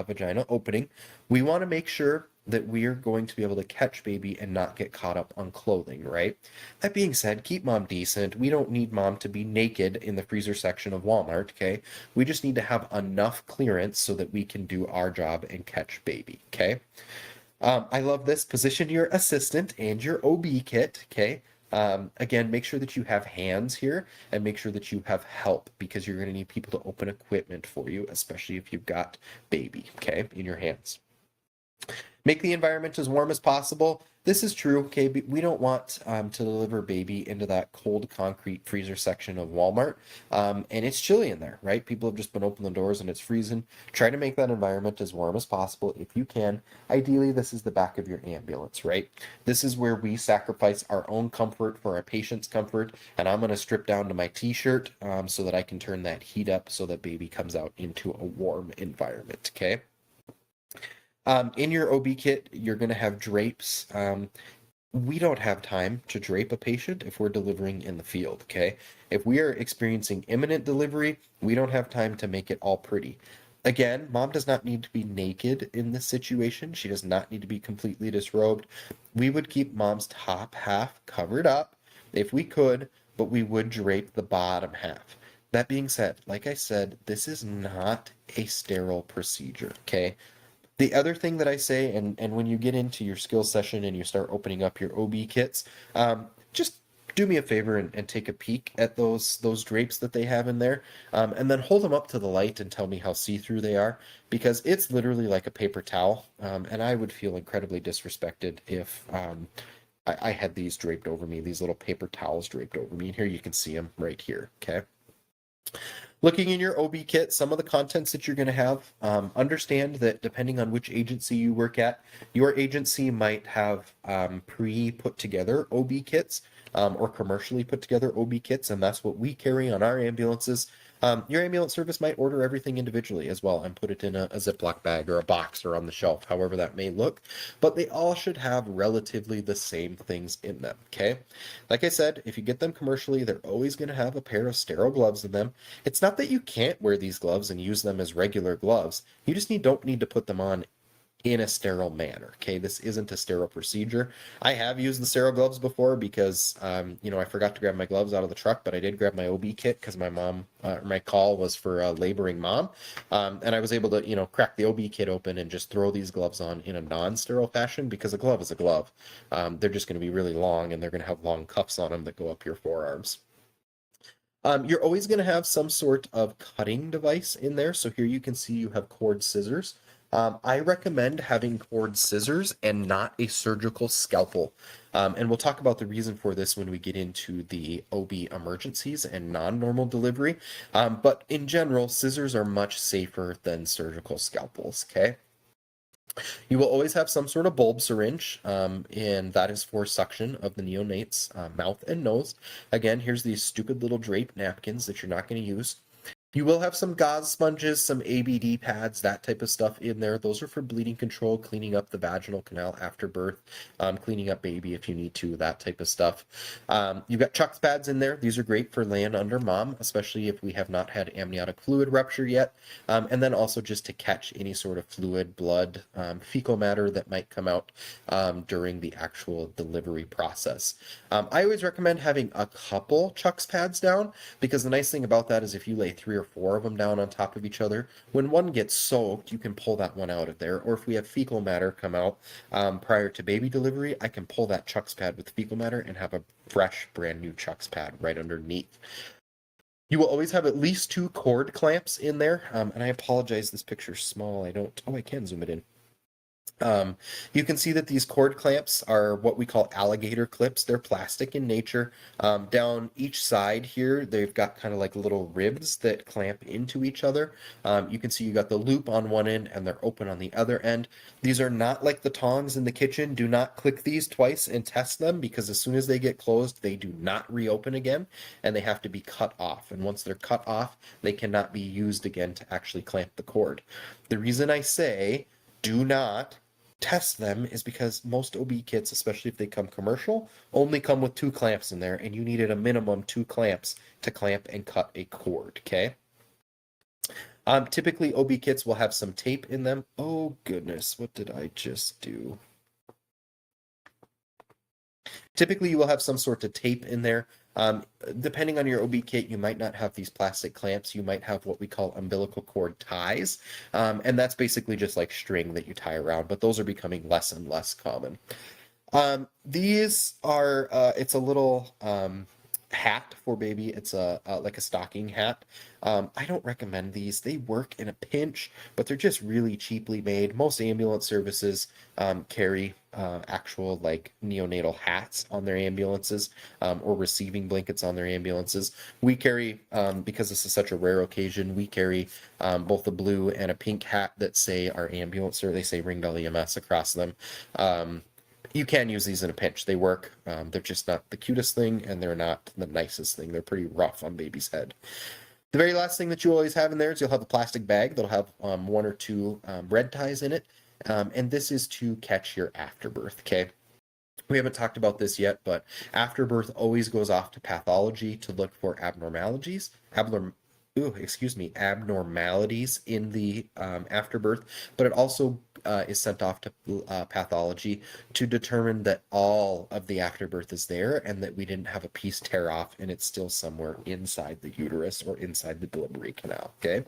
vagina opening. We want to make sure that we are going to be able to catch baby and not get caught up on clothing, right? That being said, keep mom decent. We don't need mom to be naked in the freezer section of Walmart, okay? We just need to have enough clearance so that we can do our job and catch baby, okay? I love this. Position your assistant and your OB kit, okay? Again, make sure that you have hands here and make sure that you have help because you're going to need people to open equipment for you, especially if you've got baby, okay, in your hands. Make the environment as warm as possible. This is true, okay? We don't want to deliver baby into that cold concrete freezer section of Walmart. And it's chilly in there, right? People have just been opening the doors and it's freezing. Try to make that environment as warm as possible if you can. Ideally, this is the back of your ambulance, right? This is where we sacrifice our own comfort for our patient's comfort. And I'm going to strip down to my t-shirt so that I can turn that heat up so that baby comes out into a warm environment, okay? In your OB kit, you're going to have drapes. We don't have time to drape a patient if we're delivering in the field, okay? If we are experiencing imminent delivery, we don't have time to make it all pretty. Again, mom does not need to be naked in this situation. She does not need to be completely disrobed. We would keep mom's top half covered up if we could, but we would drape the bottom half. That being said, like I said, this is not a sterile procedure, okay? The other thing that I say, and when you get into your skill session and you start opening up your OB kits, just do me a favor and take a peek at those drapes that they have in there, and then hold them up to the light and tell me how see-through they are, because it's literally like a paper towel, and I would feel incredibly disrespected if I had these draped over me, these little paper towels draped over me, and here you can see them right here, okay? Looking in your OB kit, some of the contents that you're going to have, understand that depending on which agency you work at, your agency might have pre-put together OB kits or commercially put together OB kits, and that's what we carry on our ambulances. Your ambulance service might order everything individually as well and put it in a Ziploc bag or a box or on the shelf, however that may look, but they all should have relatively the same things in them, okay? Like I said, if you get them commercially, they're always going to have a pair of sterile gloves in them. It's not that you can't wear these gloves and use them as regular gloves. You just don't need to put them on in a sterile manner. Okay, this isn't a sterile procedure. I have used the sterile gloves before because, I forgot to grab my gloves out of the truck, but I did grab my OB kit because my call was for a laboring mom, and I was able to, crack the OB kit open and just throw these gloves on in a non-sterile fashion because a glove is a glove. They're just going to be really long and they're going to have long cuffs on them that go up your forearms. You're always going to have some sort of cutting device in there. So here you can see you have cord scissors. I recommend having cord scissors and not a surgical scalpel. And we'll talk about the reason for this when we get into the OB emergencies and non-normal delivery. But in general, scissors are much safer than surgical scalpels, okay? You will always have some sort of bulb syringe, and that is for suction of the neonate's mouth and nose. Again, here's these stupid little drape napkins that you're not going to use. You will have some gauze sponges, some ABD pads, that type of stuff in there. Those are for bleeding control, cleaning up the vaginal canal after birth, cleaning up baby if you need to, that type of stuff. You've got Chucks pads in there. These are great for laying under mom, especially if we have not had amniotic fluid rupture yet. And then also just to catch any sort of fluid, blood, fecal matter that might come out during the actual delivery process. I always recommend having a couple Chucks pads down because the nice thing about that is if you lay 3 or 4 of them down on top of each other, when one gets soaked, you can pull that one out of there. Or if we have fecal matter come out prior to baby delivery, I can pull that Chucks pad with fecal matter and have a fresh, brand new Chucks pad right underneath. You will always have at least 2 cord clamps in there. And I apologize, this picture's small. I can zoom it in. You can see that these cord clamps are what we call alligator clips. They're plastic in nature. Down each side here, they've got kind of like little ribs that clamp into each other. You can see you got the loop on one end and they're open on the other end. These are not like the tongs in the kitchen. Do not click these twice and test them because as soon as they get closed, they do not reopen again and they have to be cut off. And once they're cut off, they cannot be used again to actually clamp the cord. The reason I say do not test them is because most OB kits, especially if they come commercial, only come with 2 clamps in there, and you needed a minimum 2 clamps to clamp and cut a cord, okay? Typically, OB kits will have some tape in them. Oh, goodness, what did I just do? Typically, you will have some sort of tape in there. Depending on your OB kit, you might not have these plastic clamps. You might have what we call umbilical cord ties. And that's basically just like string that you tie around, but those are becoming less and less common. These are it's a little hat for baby. It's a like a stocking hat. I don't recommend these. They work in a pinch, but they're just really cheaply made. Most ambulance services carry actual like neonatal hats on their ambulances or receiving blankets on their ambulances. We carry because this is such a rare occasion. We carry both a blue and a pink hat that say our ambulance or they say Ringdale EMS across them. You can use these in a pinch. They work. They're just not the cutest thing, and they're not the nicest thing. They're pretty rough on baby's head. The very last thing that you always have in there is you'll have a plastic bag that'll have one or two red ties in it, and this is to catch your afterbirth. Okay. We haven't talked about this yet, but afterbirth always goes off to pathology to look for abnormalities in the afterbirth, but it also is sent off to pathology to determine that all of the afterbirth is there and that we didn't have a piece tear off and it's still somewhere inside the uterus or inside the delivery canal. Okay.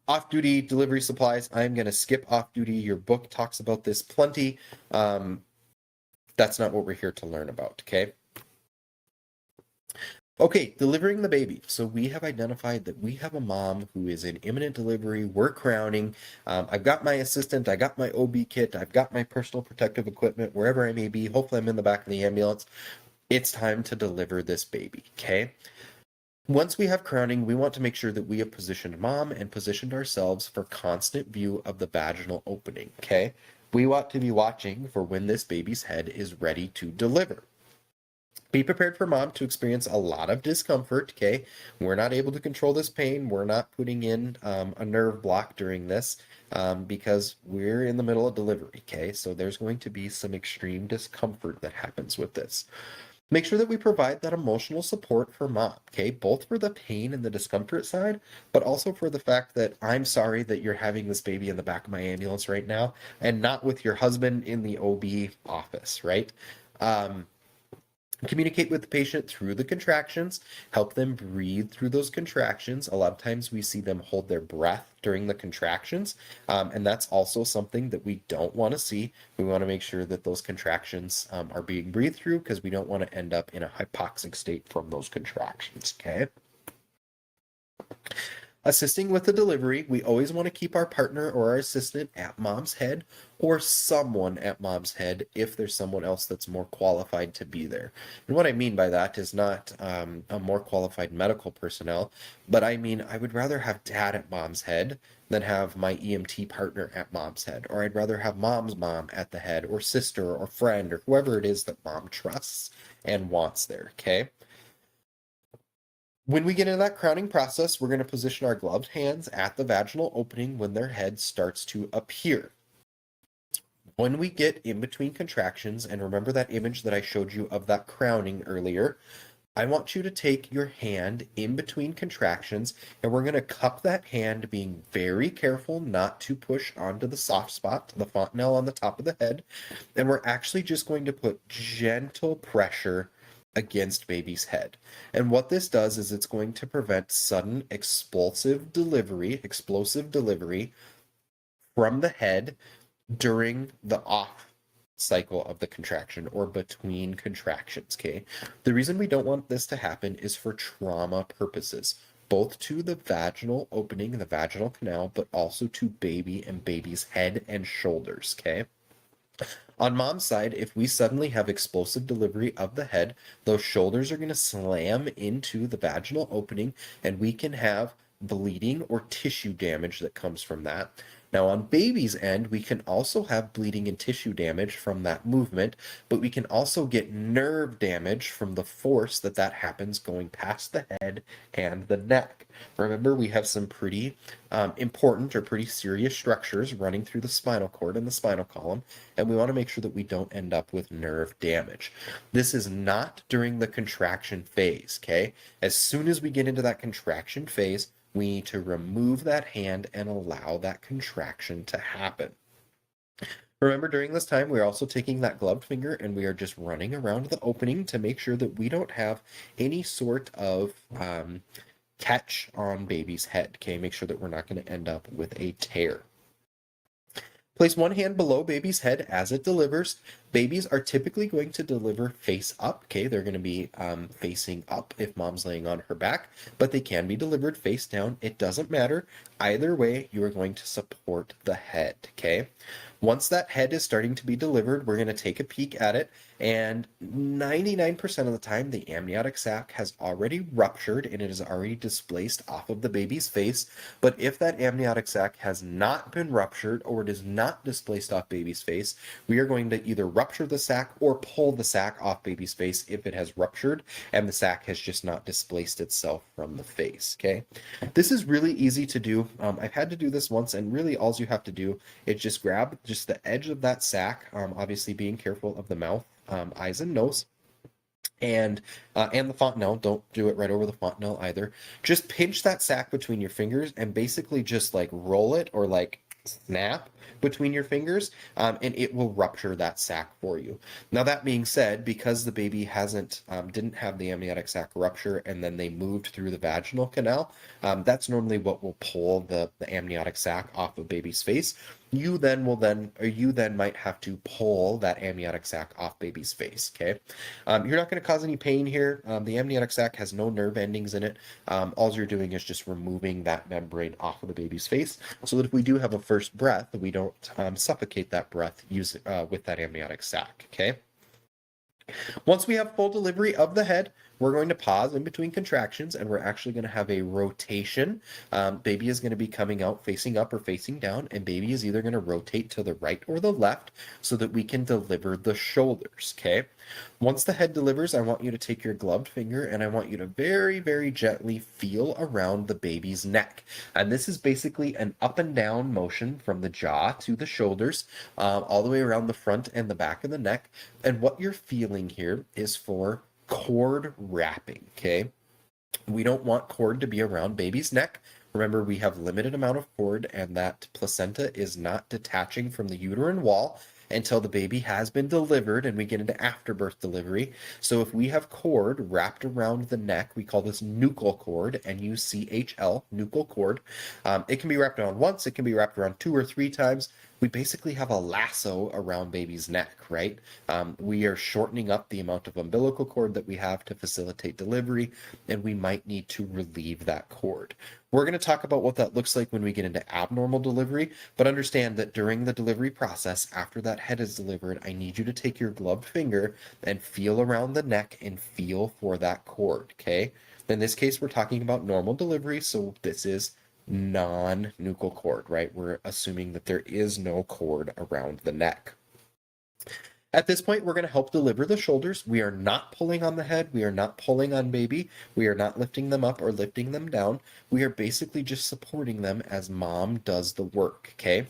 Off-duty delivery supplies. I'm going to skip off-duty. Your book talks about this plenty. That's not what we're here to learn about, okay? Okay, delivering the baby. So we have identified that we have a mom who is in imminent delivery. We're crowning. I've got my assistant. I got my OB kit. I've got my personal protective equipment, wherever I may be. Hopefully I'm in the back of the ambulance. It's time to deliver this baby, okay? Once we have crowning, we want to make sure that we have positioned mom and positioned ourselves for constant view of the vaginal opening, okay? We want to be watching for when this baby's head is ready to deliver. Be prepared for mom to experience a lot of discomfort, okay? We're not able to control this pain. We're not putting in a nerve block during this because we're in the middle of delivery, okay? So there's going to be some extreme discomfort that happens with this. Make sure that we provide that emotional support for mom, okay? Both for the pain and the discomfort side, but also for the fact that I'm sorry that you're having this baby in the back of my ambulance right now and not with your husband in the OB office, right? Communicate with the patient through the contractions, help them breathe through those contractions. A lot of times we see them hold their breath during the contractions, and that's also something that we don't want to see. We want to make sure that those contractions are being breathed through because we don't want to end up in a hypoxic state from those contractions, okay? Assisting with the delivery, we always want to keep our partner or our assistant at mom's head or someone at mom's head if there's someone else that's more qualified to be there. And what I mean by that is not a more qualified medical personnel, but I mean I would rather have dad at mom's head than have my EMT partner at mom's head, or I'd rather have mom's mom at the head, or sister, or friend, or whoever it is that mom trusts and wants there, okay? When we get into that crowning process, we're going to position our gloved hands at the vaginal opening when their head starts to appear. When we get in between contractions, and remember that image that I showed you of that crowning earlier, I want you to take your hand in between contractions and we're going to cup that hand, being very careful not to push onto the soft spot, the fontanelle on the top of the head. And we're actually just going to put gentle pressure against baby's head. And what this does is it's going to prevent sudden explosive delivery from the head during the off cycle of the contraction or between contractions, okay? The reason we don't want this to happen is for trauma purposes, both to the vaginal opening, the vaginal canal, but also to baby and baby's head and shoulders, okay? On mom's side, if we suddenly have explosive delivery of the head, those shoulders are going to slam into the vaginal opening and we can have bleeding or tissue damage that comes from that. Now, on baby's end, we can also have bleeding and tissue damage from that movement, but we can also get nerve damage from the force that happens going past the head and the neck. Remember, we have some pretty important or pretty serious structures running through the spinal cord and the spinal column, and we want to make sure that we don't end up with nerve damage. This is not during the contraction phase, okay? As soon as we get into that contraction phase, we need to remove that hand and allow that contraction to happen. Remember, during this time, we're also taking that gloved finger and we are just running around the opening to make sure that we don't have any sort of catch on baby's head, okay? Make sure that we're not going to end up with a tear. Place one hand below baby's head as it delivers. Babies are typically going to deliver face up. Okay, they're going to be facing up if mom's laying on her back, but they can be delivered face down. It doesn't matter. Either way, you are going to support the head. Okay, once that head is starting to be delivered, we're going to take a peek at it. And 99% of the time, the amniotic sac has already ruptured and it is already displaced off of the baby's face. But if that amniotic sac has not been ruptured or it is not displaced off baby's face, we are going to either rupture the sac or pull the sac off baby's face if it has ruptured and the sac has just not displaced itself from the face. Okay, this is really easy to do. I've had to do this once, and really all you have to do is just grab just the edge of that sac, obviously being careful of the mouth, eyes and nose, and the fontanelle. Don't do it right over the fontanelle either. Just pinch that sac between your fingers and basically just like roll it or like snap between your fingers, and it will rupture that sac for you. Now that being said, because the baby didn't have the amniotic sac rupture and then they moved through the vaginal canal, that's normally what will pull the amniotic sac off of baby's face. You then might have to pull that amniotic sac off baby's face. Okay, you're not going to cause any pain here. The amniotic sac has no nerve endings in it. All you're doing is just removing that membrane off of the baby's face, so that if we do have a first breath, we don't suffocate that breath with that amniotic sac. Okay. Once we have full delivery of the head, we're going to pause in between contractions and we're actually going to have a rotation. Baby is going to be coming out facing up or facing down, and baby is either going to rotate to the right or the left so that we can deliver the shoulders. Okay. Once the head delivers, I want you to take your gloved finger and I want you to very, very gently feel around the baby's neck. And this is basically an up and down motion from the jaw to the shoulders, all the way around the front and the back of the neck. And what you're feeling here is for cord wrapping. Okay. We don't want cord to be around baby's neck. Remember, we have limited amount of cord and that placenta is not detaching from the uterine wall until the baby has been delivered and we get into afterbirth delivery. So if we have cord wrapped around the neck, we call this nuchal cord, N-U-C-H-L, nuchal cord. It can be wrapped around once, it can be wrapped around 2 or 3 times. We basically have a lasso around baby's neck, right? We are shortening up the amount of umbilical cord that we have to facilitate delivery, and we might need to relieve that cord. We're going to talk about what that looks like when we get into abnormal delivery, but understand that during the delivery process, after that head is delivered, I need you to take your gloved finger and feel around the neck and feel for that cord, okay? In this case, we're talking about normal delivery, so this is non-nuchal cord, right? We're assuming that there is no cord around the neck. At this point, we're going to help deliver the shoulders. We are not pulling on the head. We are not pulling on baby. We are not lifting them up or lifting them down. We are basically just supporting them as mom does the work, okay?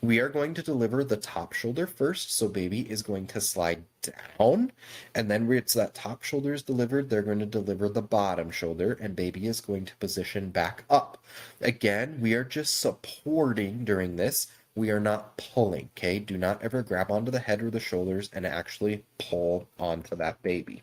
We are going to deliver the top shoulder first, so baby is going to slide down, and then it's that top shoulder is delivered, they're going to deliver the bottom shoulder, and baby is going to position back up. Again, we are just supporting during this. We are not pulling, okay? Do not ever grab onto the head or the shoulders and actually pull onto that baby.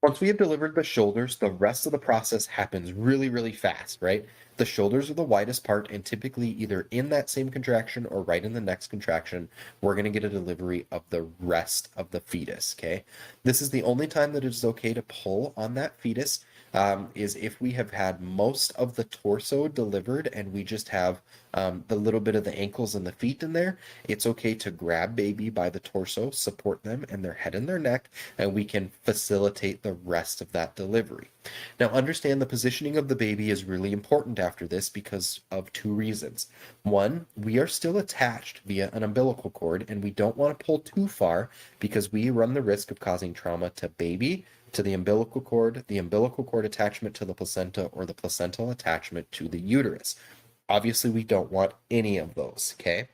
Once we have delivered the shoulders, the rest of the process happens really, really fast, right? The shoulders are the widest part, and typically either in that same contraction or right in the next contraction, we're going to get a delivery of the rest of the fetus, okay? This is the only time that it is okay to pull on that fetus, is if we have had most of the torso delivered and we just have the little bit of the ankles and the feet in there. It's okay to grab baby by the torso, support them and their head and their neck, and we can facilitate the rest of that delivery. Now understand the positioning of the baby is really important after this because of 2 reasons. One, we are still attached via an umbilical cord and we don't want to pull too far because we run the risk of causing trauma to baby, to the umbilical cord attachment to the placenta, or the placental attachment to the uterus. Obviously, we don't want any of those, okay?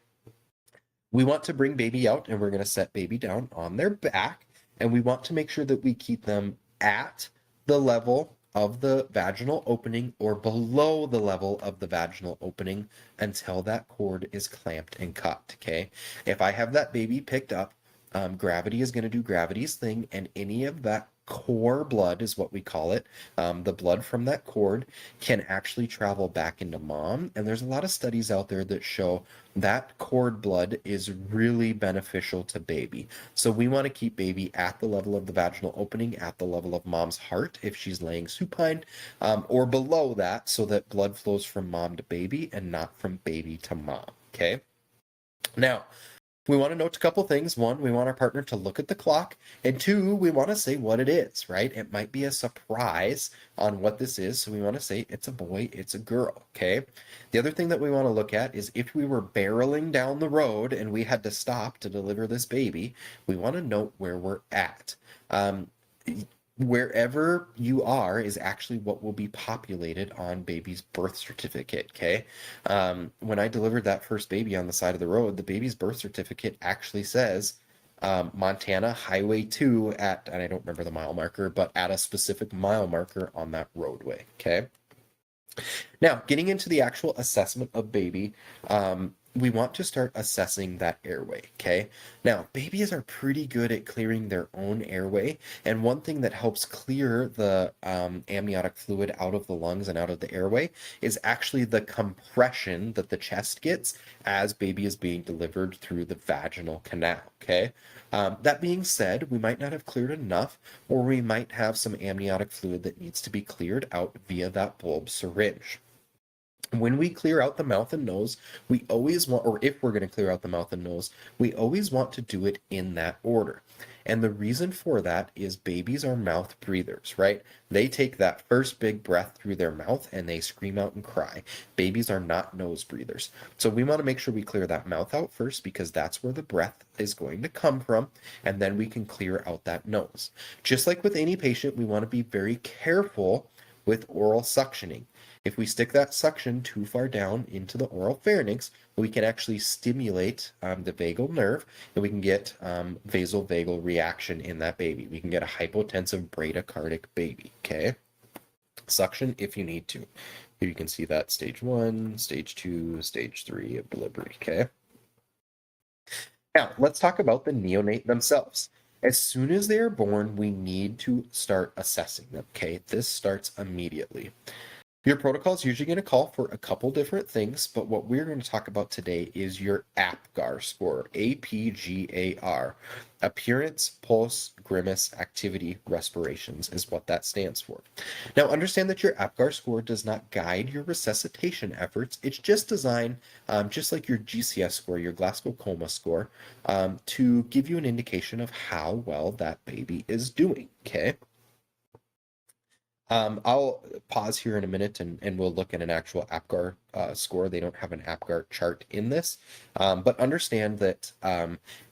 We want to bring baby out and we're going to set baby down on their back, and we want to make sure that we keep them at the level of the vaginal opening or below the level of the vaginal opening until that cord is clamped and cut, okay? If I have that baby picked up, Gravity is going to do gravity's thing, and any of that core blood is what we call it. The blood from that cord can actually travel back into mom. And there's a lot of studies out there that show that cord blood is really beneficial to baby. So we want to keep baby at the level of the vaginal opening, at the level of mom's heart if she's laying supine, or below that so that blood flows from mom to baby and not from baby to mom. Okay. Now, we want to note a couple things. One, we want our partner to look at the clock. And two, we want to say what it is, right? It might be a surprise on what this is. So we want to say it's a boy, it's a girl, okay? The other thing that we want to look at is if we were barreling down the road and we had to stop to deliver this baby, we want to note where we're at. Wherever you are is actually what will be populated on baby's birth certificate, okay? When I delivered that first baby on the side of the road, the baby's birth certificate actually says Montana Highway 2 at, and I don't remember the mile marker, but at a specific mile marker on that roadway, okay? Now, getting into the actual assessment of baby, we want to start assessing that airway, okay? Now, babies are pretty good at clearing their own airway, and one thing that helps clear the amniotic fluid out of the lungs and out of the airway is actually the compression that the chest gets as baby is being delivered through the vaginal canal, okay? That being said, we might not have cleared enough, or we might have some amniotic fluid that needs to be cleared out via that bulb syringe. When we clear out the mouth and nose, we always want, or if we're going to clear out the mouth and nose, we always want to do it in that order. And the reason for that is babies are mouth breathers, right? They take that first big breath through their mouth and they scream out and cry. Babies are not nose breathers. So we want to make sure we clear that mouth out first because that's where the breath is going to come from, and then we can clear out that nose. Just like with any patient, we want to be very careful with oral suctioning. If we stick that suction too far down into the oral pharynx, we can actually stimulate the vagal nerve, and we can get vasovagal reaction in that baby. We can get a hypotensive bradycardic baby, okay? Suction if you need to. Here you can see that stage 1, stage 2, stage 3 of delivery, okay? Now, let's talk about the neonate themselves. As soon as they are born, we need to start assessing them, okay? This starts immediately. Your protocol is usually going to call for a couple different things, but what we're going to talk about today is your APGAR score, APGAR. Appearance, Pulse, Grimace, Activity, Respirations is what that stands for. Now, understand that your APGAR score does not guide your resuscitation efforts. It's just designed, just like your GCS score, your Glasgow Coma score, to give you an indication of how well that baby is doing, okay? I'll pause here in a minute and we'll look at an actual APGAR score. They don't have an APGAR chart in this, but understand that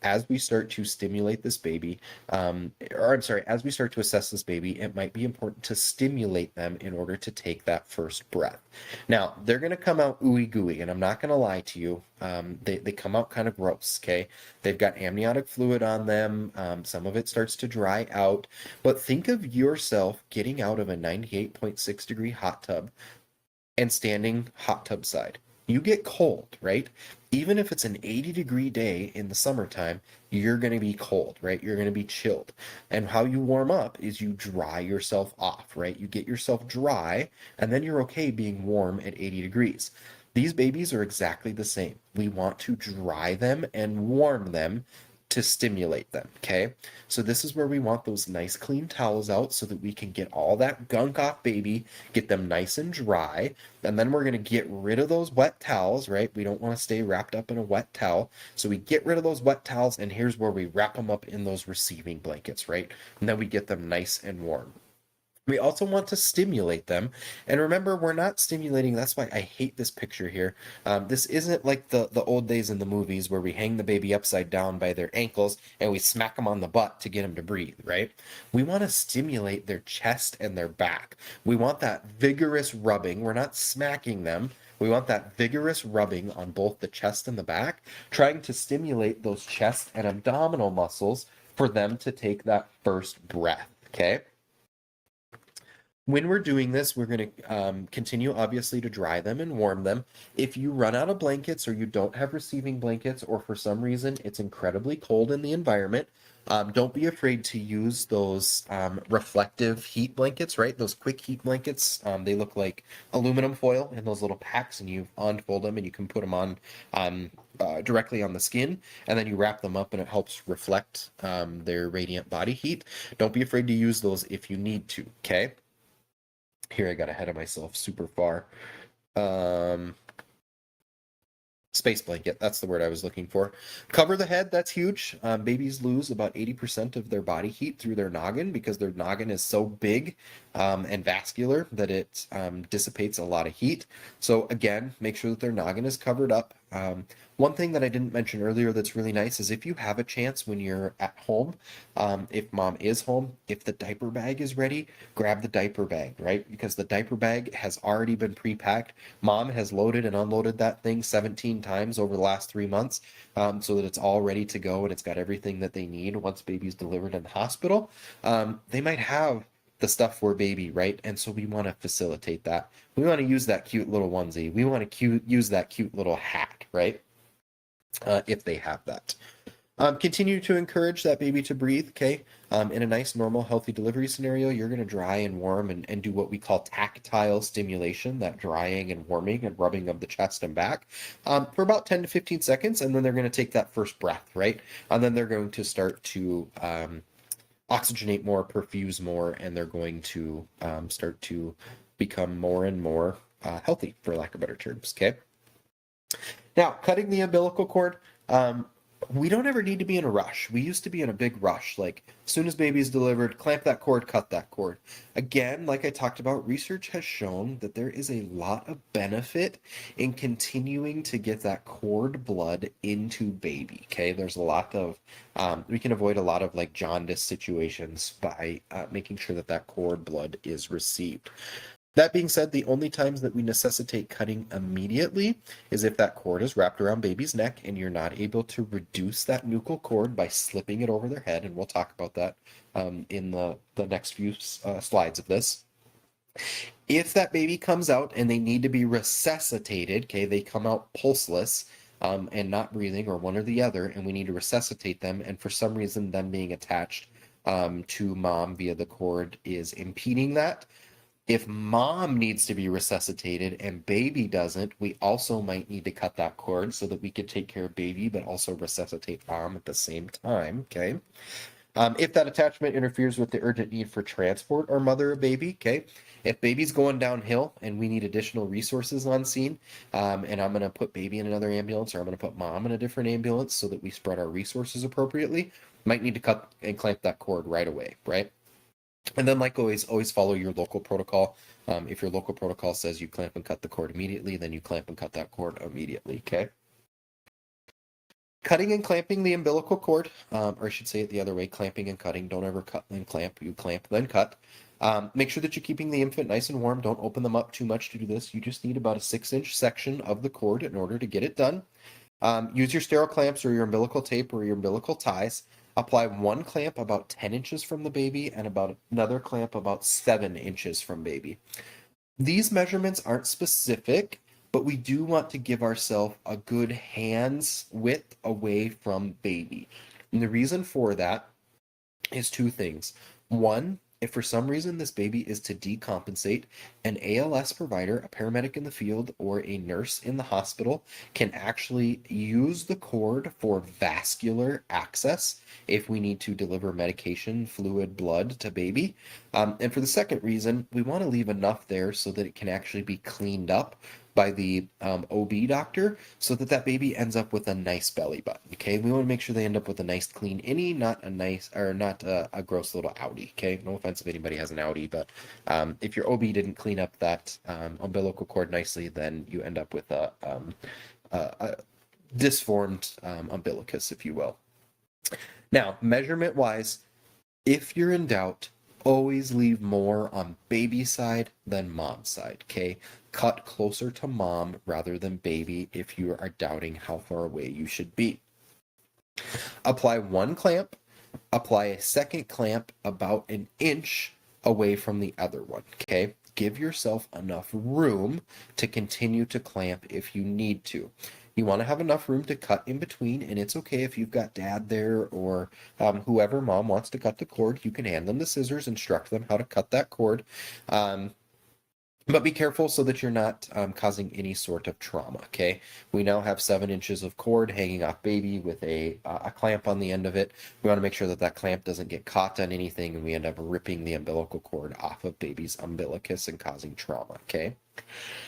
as we start to stimulate this baby, as we start to assess this baby, it might be important to stimulate them in order to take that first breath. Now, they're going to come out ooey gooey, and I'm not going to lie to you. They come out kind of gross, okay? They've got amniotic fluid on them. Some of it starts to dry out. But think of yourself getting out of a 98.6 degree hot tub and standing hot tub side. You get cold, right? Even if it's an 80-degree day in the summertime, you're going to be cold, right? You're going to be chilled. And how you warm up is you dry yourself off, right? You get yourself dry, and then you're okay being warm at 80 degrees. These babies are exactly the same. We want to dry them and warm them to stimulate them, okay? So this is where we want those nice clean towels out so that we can get all that gunk off baby, get them nice and dry, and then we're going to get rid of those wet towels, right? We don't want to stay wrapped up in a wet towel. So we get rid of those wet towels, and here's where we wrap them up in those receiving blankets, right? And then we get them nice and warm. We also want to stimulate them. And remember, we're not stimulating. That's why I hate this picture here. This isn't like the old days in the movies where we hang the baby upside down by their ankles and we smack them on the butt to get them to breathe, right? We want to stimulate their chest and their back. We want that vigorous rubbing. We're not smacking them. We want that vigorous rubbing on both the chest and the back, trying to stimulate those chest and abdominal muscles for them to take that first breath, okay? When we're doing this, we're going to continue obviously to dry them and warm them. If you run out of blankets or you don't have receiving blankets, or for some reason it's incredibly cold in the environment, don't be afraid to use those reflective heat blankets, right? Those quick heat blankets. They look like aluminum foil in those little packs, and you unfold them and you can put them on directly on the skin, and then you wrap them up and it helps reflect their radiant body heat. Don't be afraid to use those if you need to, okay? Here I got ahead of myself super far. Um, Space blanket, that's the word I was looking for. Cover the head, that's huge. Babies lose about 80% of their body heat through their noggin because their noggin is so big and vascular that it dissipates a lot of heat. So again, make sure that their noggin is covered up. One thing that I didn't mention earlier that's really nice is if you have a chance when you're at home, if mom is home, if the diaper bag is ready, grab the diaper bag, right? Because the diaper bag has already been pre-packed. Mom has loaded and unloaded that thing 17 times over the last 3 months, so that it's all ready to go and it's got everything that they need once baby's delivered in the hospital. They might have the stuff for baby, right? And so we want to facilitate that. We want to use that cute little onesie. We want to use that cute little hat, right? If they have that. Continue to encourage that baby to breathe, okay? In a nice, normal, healthy delivery scenario, you're going to dry and warm and do what we call tactile stimulation, that drying and warming and rubbing of the chest and back for about 10 to 15 seconds, and then they're going to take that first breath, right? And then they're going to start to oxygenate more, perfuse more, and they're going to start to become more and more healthy, for lack of better terms, okay? Now, cutting the umbilical cord, we don't ever need to be in a rush. We used to be in a big rush, like as soon as baby's delivered, clamp that cord, cut that cord. Again, like I talked about, research has shown that there is a lot of benefit in continuing to get that cord blood into baby. Okay, there's a lot of we can avoid a lot of like jaundice situations by making sure that that cord blood is received. That being said, the only times that we necessitate cutting immediately is if that cord is wrapped around baby's neck and you're not able to reduce that nuchal cord by slipping it over their head, and we'll talk about that in the next few slides of this. If that baby comes out and they need to be resuscitated, okay, they come out pulseless and not breathing, or one or the other, and we need to resuscitate them, and for some reason them being attached to mom via the cord is impeding that. If mom needs to be resuscitated and baby doesn't, we also might need to cut that cord so that we could take care of baby, but also resuscitate mom at the same time, okay? If that attachment interferes with the urgent need for transport or mother or baby, okay? If baby's going downhill and we need additional resources on scene, and I'm going to put baby in another ambulance, or I'm going to put mom in a different ambulance so that we spread our resources appropriately, might need to cut and clamp that cord right away, right? And then, like always follow your local protocol. If your local protocol says you clamp and cut the cord immediately, then you clamp and cut that cord immediately, okay? Cutting and clamping the umbilical cord, or I should say it the other way, clamping and cutting. Don't ever cut and clamp. You clamp, then cut. Make sure that you're keeping the infant nice and warm. Don't open them up too much to do this. You just need about a 6-inch section of the cord in order to get it done. Use your sterile clamps or your umbilical tape or your umbilical ties. Apply one clamp about 10 inches from the baby and about another clamp about 7 inches from baby. These measurements aren't specific, but we do want to give ourselves a good hands width away from baby. And the reason for that is two things. One, if for some reason this baby is to decompensate, an ALS provider, a paramedic in the field, or a nurse in the hospital can actually use the cord for vascular access if we need to deliver medication, fluid, blood to baby. And for the second reason, we want to leave enough there so that it can actually be cleaned up by the OB doctor so that that baby ends up with a nice belly button. Okay, we want to make sure they end up with a nice clean innie, not a nice or not a gross little outie. Okay, no offense if anybody has an outie, but if your OB didn't clean up that umbilical cord nicely, then you end up with a disformed umbilicus, if you will. Now, measurement wise, if you're in doubt, always leave more on baby side than mom side, okay? Cut closer to mom rather than baby if you are doubting how far away you should be. Apply one clamp, apply a second clamp about an inch away from the other one, okay? Give yourself enough room to continue to clamp if you need to. You want to have enough room to cut in between, and it's okay if you've got dad there or whoever mom wants to cut the cord. You can hand them the scissors, instruct them how to cut that cord. But be careful so that you're not causing any sort of trauma, okay? We now have 7 inches of cord hanging off baby with a clamp on the end of it. We want to make sure that that clamp doesn't get caught on anything and we end up ripping the umbilical cord off of baby's umbilicus and causing trauma, okay?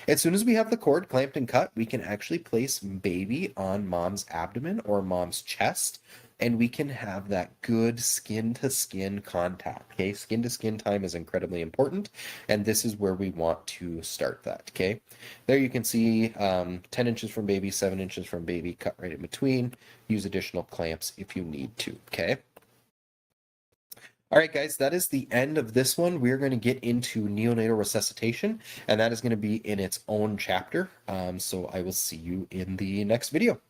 As soon as we have the cord clamped and cut, we can actually place baby on mom's abdomen or mom's chest, and we can have that good skin to skin contact. Okay, skin to skin time is incredibly important, and this is where we want to start that. Okay, there you can see 10 inches from baby, 7 inches from baby, cut right in between. Use additional clamps if you need to. Okay. All right, guys, that is the end of this one. We're going to get into neonatal resuscitation, and that is going to be in its own chapter. So I will see you in the next video.